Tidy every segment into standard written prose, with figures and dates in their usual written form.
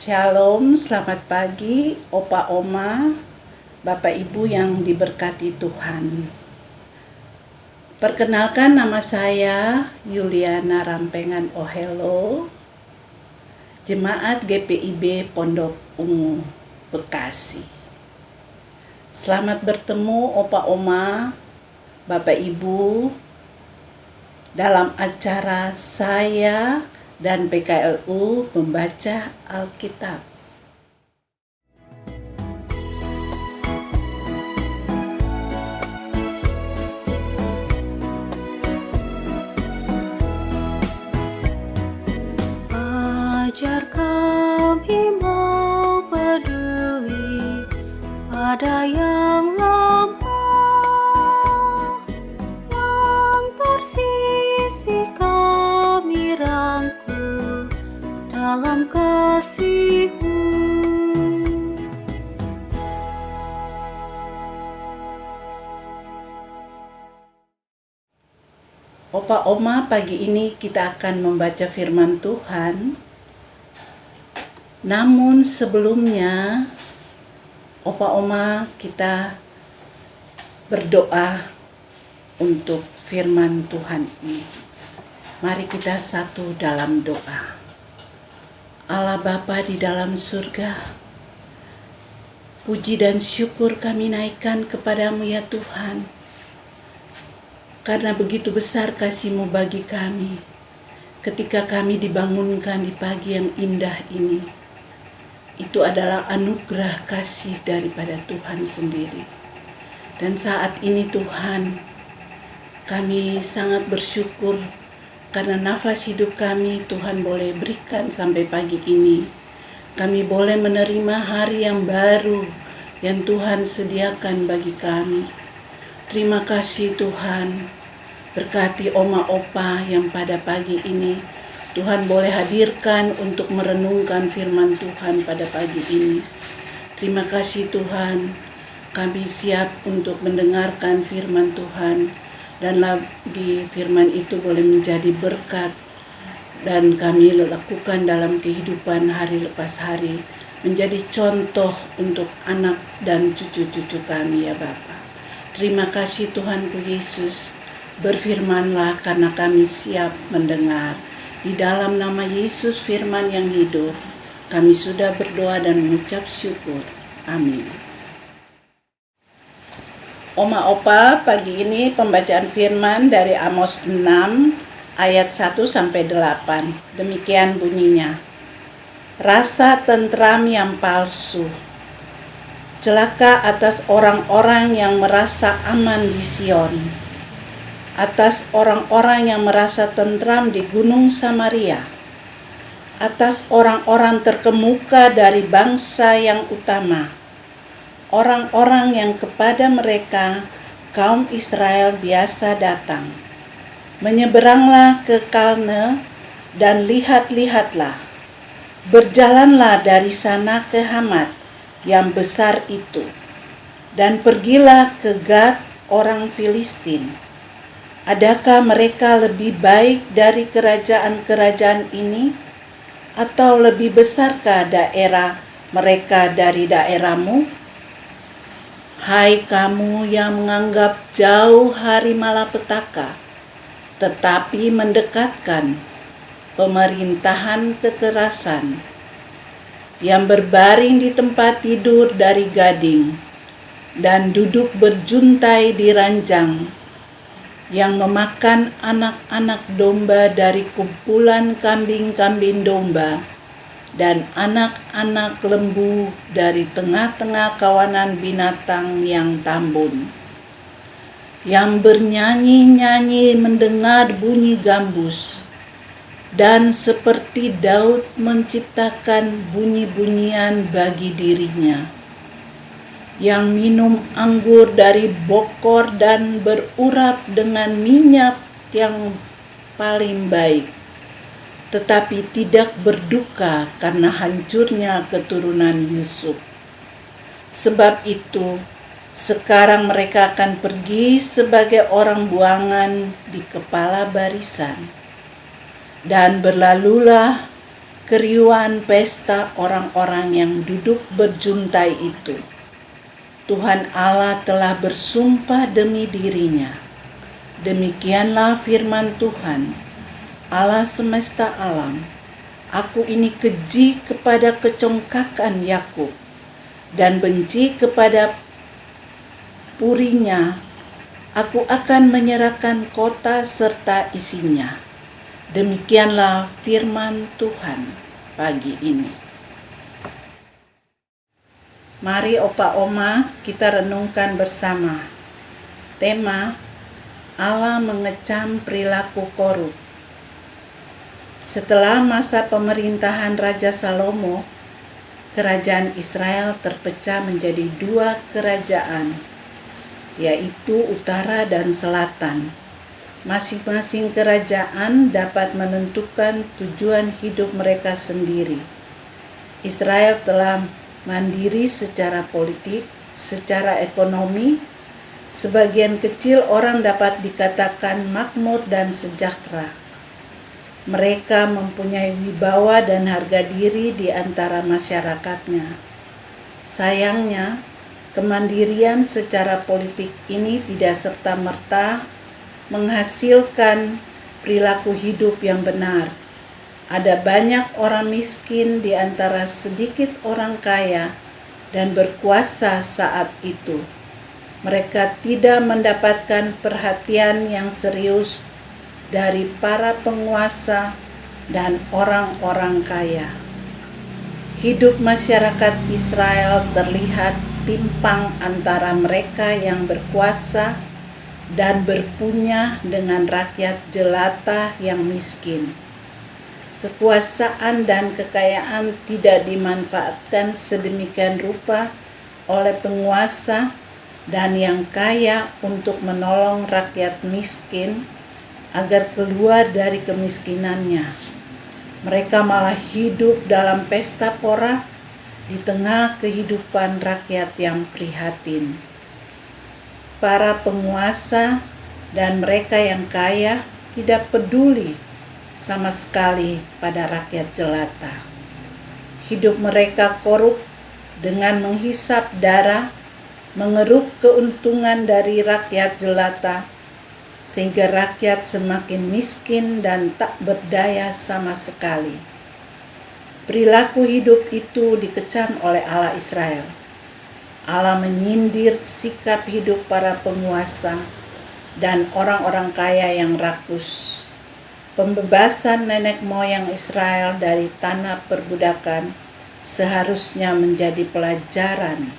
Shalom, selamat pagi, Opa Oma, Bapak Ibu yang diberkati Tuhan. Perkenalkan, nama saya Yuliana Rampengan Ohelo, Jemaat GPIB Pondok Ungu, Bekasi. Selamat bertemu Opa Oma, Bapak Ibu, dalam acara saya dan PKLU membaca Alkitab. Ajar kami mau peduli pada yang lemah, yang tersisih kami rangkul dalam kasih-Mu. Opa Oma, pagi ini kita akan membaca firman Tuhan. Namun sebelumnya, Opa Oma, kita berdoa untuk firman Tuhan ini. Mari kita satu dalam doa. Allah Bapa di dalam surga, puji dan syukur kami naikkan kepadamu ya Tuhan. Karena begitu besar kasih-Mu bagi kami, ketika kami dibangunkan di pagi yang indah ini. Itu adalah anugerah kasih daripada Tuhan sendiri. Dan saat ini Tuhan, kami sangat bersyukur karena nafas hidup kami Tuhan boleh berikan sampai pagi ini. Kami boleh menerima hari yang baru yang Tuhan sediakan bagi kami. Terima kasih Tuhan, berkati Oma Opa yang pada pagi ini Tuhan boleh hadirkan untuk merenungkan firman Tuhan pada pagi ini. Terima kasih Tuhan, kami siap untuk mendengarkan firman Tuhan, dan lagi firman itu boleh menjadi berkat dan kami lakukan dalam kehidupan hari lepas hari, menjadi contoh untuk anak dan cucu-cucu kami ya Bapa. Terima kasih Tuhanku Yesus, berfirmanlah karena kami siap mendengar. Di dalam nama Yesus firman yang hidup, kami sudah berdoa dan mengucap syukur. Amin. Oma Opa, pagi ini pembacaan firman dari Amos 6 ayat 1-8. Demikian bunyinya. Rasa tentram yang palsu. Celaka atas orang-orang yang merasa aman di Sion, atas orang-orang yang merasa tentram di Gunung Samaria, atas orang-orang terkemuka dari bangsa yang utama, orang-orang yang kepada mereka kaum Israel biasa datang. Menyeberanglah ke Kalne dan lihat-lihatlah, berjalanlah dari sana ke Hamat yang besar itu, dan pergilah ke Gad orang Filistin. Adakah mereka lebih baik dari kerajaan-kerajaan ini? Atau lebih besarkah daerah mereka dari daerahmu? Hai kamu yang menganggap jauh hari malapetaka, tetapi mendekatkan pemerintahan kekerasan, yang berbaring di tempat tidur dari gading, dan duduk berjuntai di ranjang, yang memakan anak-anak domba dari kumpulan kambing-kambing domba, dan anak-anak lembu dari tengah-tengah kawanan binatang yang tambun, yang bernyanyi-nyanyi mendengar bunyi gambus, dan seperti Daud menciptakan bunyi-bunyian bagi dirinya, yang minum anggur dari bokor dan berurap dengan minyak yang paling baik, tetapi tidak berduka karena hancurnya keturunan Yusuf. Sebab itu, sekarang mereka akan pergi sebagai orang buangan di kepala barisan, dan berlalulah keriuhan pesta orang-orang yang duduk berjuntai itu. Tuhan Allah telah bersumpah demi dirinya. Demikianlah firman Tuhan, Allah semesta alam. Aku ini keji kepada kecongkakan Yakub dan benci kepada purinya. Aku akan menyerahkan kota serta isinya. Demikianlah firman Tuhan pagi ini. Mari Opa Oma kita renungkan bersama. Tema, Allah mengecam perilaku korup. Setelah masa pemerintahan Raja Salomo, kerajaan Israel terpecah menjadi 2 kerajaan, yaitu utara dan selatan. Masing-masing kerajaan dapat menentukan tujuan hidup mereka sendiri. Israel telah mandiri secara politik, secara ekonomi. Sebagian kecil orang dapat dikatakan makmur dan sejahtera. Mereka mempunyai wibawa dan harga diri di antara masyarakatnya. Sayangnya, kemandirian secara politik ini tidak serta-merta menghasilkan perilaku hidup yang benar. Ada banyak orang miskin di antara sedikit orang kaya dan berkuasa saat itu. Mereka tidak mendapatkan perhatian yang serius dari para penguasa dan orang-orang kaya. Hidup masyarakat Israel terlihat timpang antara mereka yang berkuasa dan berpunya dengan rakyat jelata yang miskin. Kekuasaan dan kekayaan tidak dimanfaatkan sedemikian rupa oleh penguasa dan yang kaya untuk menolong rakyat miskin agar keluar dari kemiskinannya. Mereka malah hidup dalam pesta pora di tengah kehidupan rakyat yang prihatin. Para penguasa dan mereka yang kaya tidak peduli sama sekali pada rakyat jelata. Hidup mereka korup dengan menghisap darah, mengeruk keuntungan dari rakyat jelata, sehingga rakyat semakin miskin dan tak berdaya sama sekali. Perilaku hidup itu dikecam oleh Allah Israel. Allah menyindir sikap hidup para penguasa dan orang-orang kaya yang rakus. Pembebasan nenek moyang Israel dari tanah perbudakan seharusnya menjadi pelajaran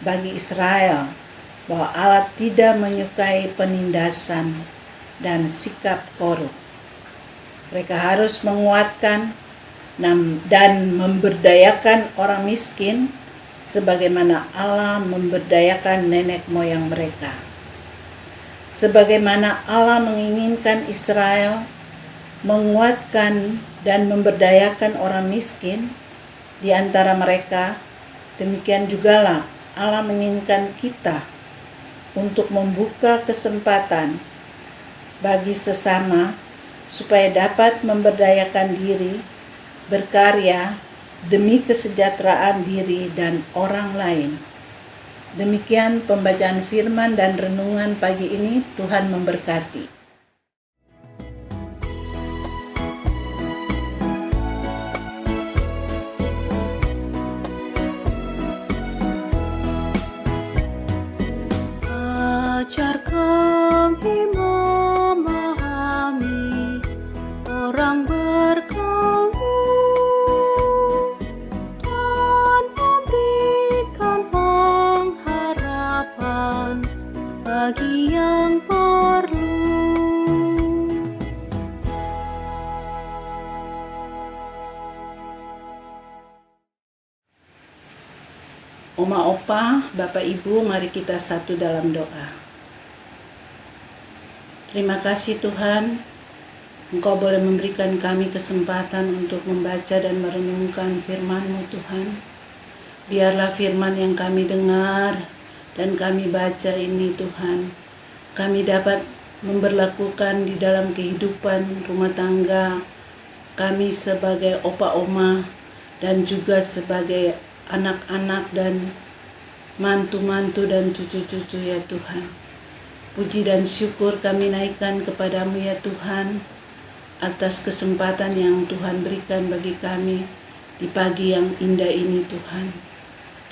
bagi Israel bahwa Allah tidak menyukai penindasan dan sikap korup. Mereka harus menguatkan dan memberdayakan orang miskin sebagaimana Allah memberdayakan nenek moyang mereka. Sebagaimana Allah menginginkan Israel menguatkan dan memberdayakan orang miskin di antara mereka, demikian jugalah Allah menginginkan kita untuk membuka kesempatan bagi sesama supaya dapat memberdayakan diri, berkarya demi kesejahteraan diri dan orang lain. Demikian pembacaan firman dan renungan pagi ini. Tuhan memberkati. Ajar kami memahami orang bergaul dan memberikan pengharapan bagi yang perlu. Oma Opa, Bapak Ibu, mari kita satu dalam doa. Terima kasih Tuhan, Engkau boleh memberikan kami kesempatan untuk membaca dan merenungkan firman-Mu Tuhan. Biarlah firman yang kami dengar dan kami baca ini Tuhan, kami dapat memberlakukan di dalam kehidupan rumah tangga kami sebagai opa oma dan juga sebagai anak-anak dan mantu-mantu dan cucu-cucu ya Tuhan. Puji dan syukur kami naikkan kepadamu ya Tuhan atas kesempatan yang Tuhan berikan bagi kami di pagi yang indah ini Tuhan.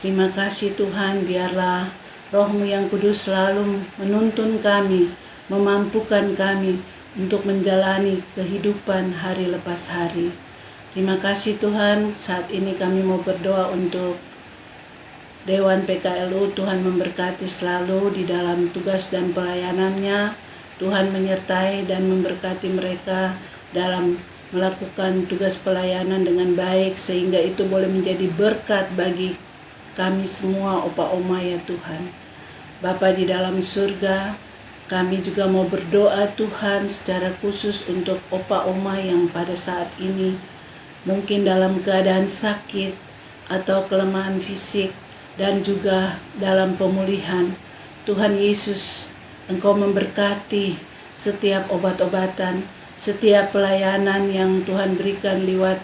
Terima kasih Tuhan, biarlah Roh-Mu yang kudus selalu menuntun kami, memampukan kami untuk menjalani kehidupan hari lepas hari. Terima kasih Tuhan, saat ini kami mau berdoa untuk Dewan PKLU. Tuhan memberkati selalu di dalam tugas dan pelayanannya. Tuhan menyertai dan memberkati mereka dalam melakukan tugas pelayanan dengan baik, sehingga itu boleh menjadi berkat bagi kami semua opa oma ya Tuhan. Bapa di dalam surga, kami juga mau berdoa Tuhan secara khusus untuk opa oma yang pada saat ini mungkin dalam keadaan sakit atau kelemahan fisik dan juga dalam pemulihan. Tuhan Yesus, Engkau memberkati setiap obat-obatan, setiap pelayanan yang Tuhan berikan lewat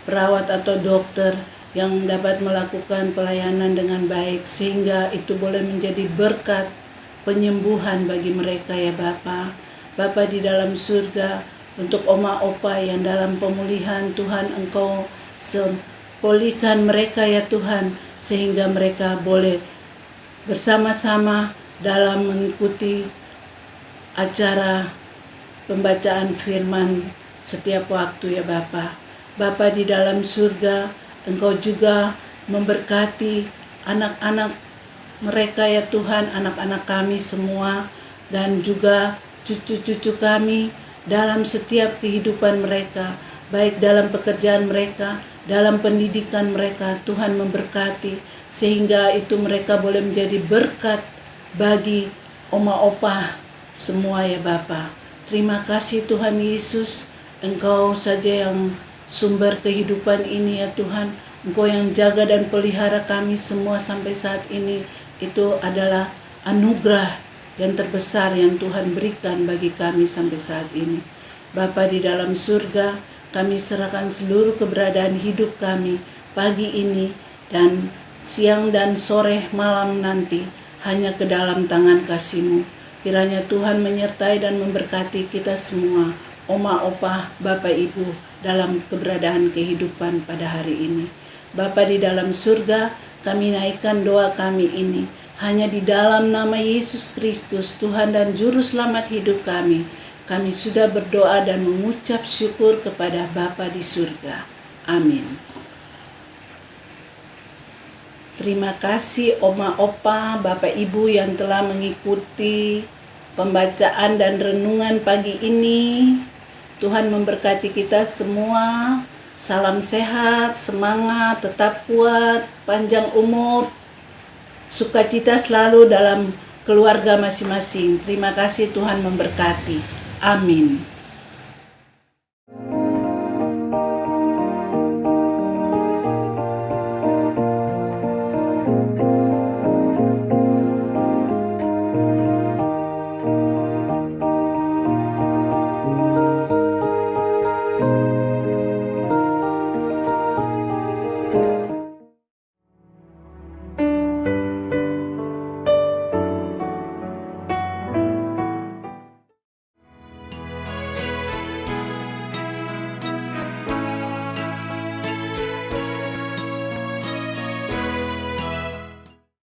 perawat atau dokter yang dapat melakukan pelayanan dengan baik, sehingga itu boleh menjadi berkat penyembuhan bagi mereka ya Bapa. Bapa di dalam surga, untuk oma opa yang dalam pemulihan, Tuhan Engkau pulihkan mereka ya Tuhan, sehingga mereka boleh bersama-sama dalam mengikuti acara pembacaan firman setiap waktu ya Bapa. Bapa di dalam surga, Engkau juga memberkati anak-anak mereka ya Tuhan, anak-anak kami semua dan juga cucu-cucu kami dalam setiap kehidupan mereka, baik dalam pekerjaan mereka, dalam pendidikan mereka. Tuhan memberkati sehingga itu mereka boleh menjadi berkat bagi oma opa semua ya Bapa. Terima kasih Tuhan Yesus, Engkau saja yang sumber kehidupan ini ya Tuhan. Engkau yang jaga dan pelihara kami semua sampai saat ini. Itu adalah anugerah yang terbesar yang Tuhan berikan bagi kami sampai saat ini. Bapa di dalam surga, kami serahkan seluruh keberadaan hidup kami pagi ini dan siang dan sore malam nanti hanya ke dalam tangan kasih-Mu. Kiranya Tuhan menyertai dan memberkati kita semua, oma, opa, bapak, ibu, dalam keberadaan kehidupan pada hari ini. Bapa di dalam surga, kami naikkan doa kami ini hanya di dalam nama Yesus Kristus, Tuhan dan Juru Selamat hidup kami. Kami sudah berdoa dan mengucap syukur kepada Bapa di surga. Amin. Terima kasih oma, opa, bapak, ibu yang telah mengikuti pembacaan dan renungan pagi ini. Tuhan memberkati kita semua. Salam sehat, semangat, tetap kuat, panjang umur, sukacita selalu dalam keluarga masing-masing. Terima kasih, Tuhan memberkati. Amin.